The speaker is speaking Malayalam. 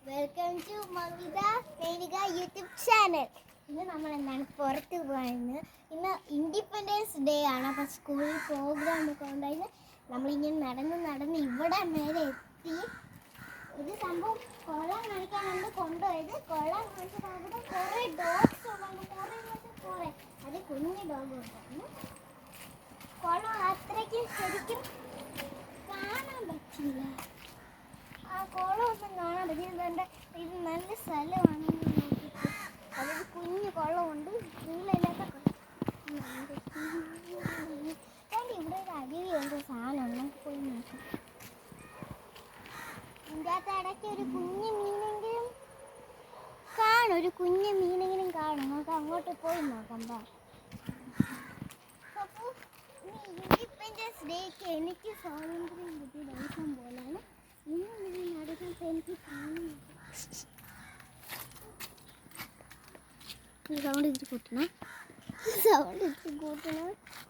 വെൽക്കം ടു മമിത സൈനിക യൂട്യൂബ് ചാനൽ. ഇന്ന് നമ്മൾ എന്താണ് പുറത്ത് പോകുന്നത്. ഇന്ന് ഇൻഡിപെൻഡൻസ് ഡേ ആണ്. അപ്പോൾ സ്കൂളിൽ പ്രോഗ്രാം ഒക്കെ ഉണ്ടായിരുന്നു. നമ്മളിങ്ങനെ നടന്ന് ഇവിടെ മേലെ എത്തി. ഇത് സംഭവം കൊള്ളാൻ കാണിക്കാനുണ്ട് കൊണ്ടുപോയത്. കൊള്ളാൻ കാണിച്ചിട്ട് അവിടെ കുറേ ഡോഗ്സ് ഉണ്ടായിരുന്നു. കുറേ അത് കുഞ്ഞു ഡോഗ് ഉണ്ടായിരുന്നു. കൊള്ളാൻ അത്രയ്ക്ക് ശരിക്കും കാണാൻ പറ്റില്ല. ആ കുളമൊന്നും കാണാൻ പറ്റില്ല. ഇത് നല്ല സ്ഥലമാണ്. അതൊരു കുഞ്ഞു കുളമുണ്ട്. നീളമില്ലാത്ത ഇവിടെ ഒരു അരുവി എന്തോ സാധനം പോയി നോക്കാം. ഇതിൻ്റെ അകത്ത് ഇടയ്ക്ക് ഒരു കുഞ്ഞു മീനെങ്കിലും കാണും. ഒരു കുഞ്ഞു മീനെങ്കിലും കാണും. നമുക്ക് അങ്ങോട്ട് പോയി നോക്കാം. അപ്പോൾ ഇൻഡിപെൻഡൻസ് ഡേക്ക് എനിക്ക് സ്വാതന്ത്ര്യം കിട്ടിയ ദിവസം പോലെയാണ് ഇന്ന് നടക്കാൻ എനിക്ക് സൗണ്ട് ഇച്ചിരി കൂട്ടണം.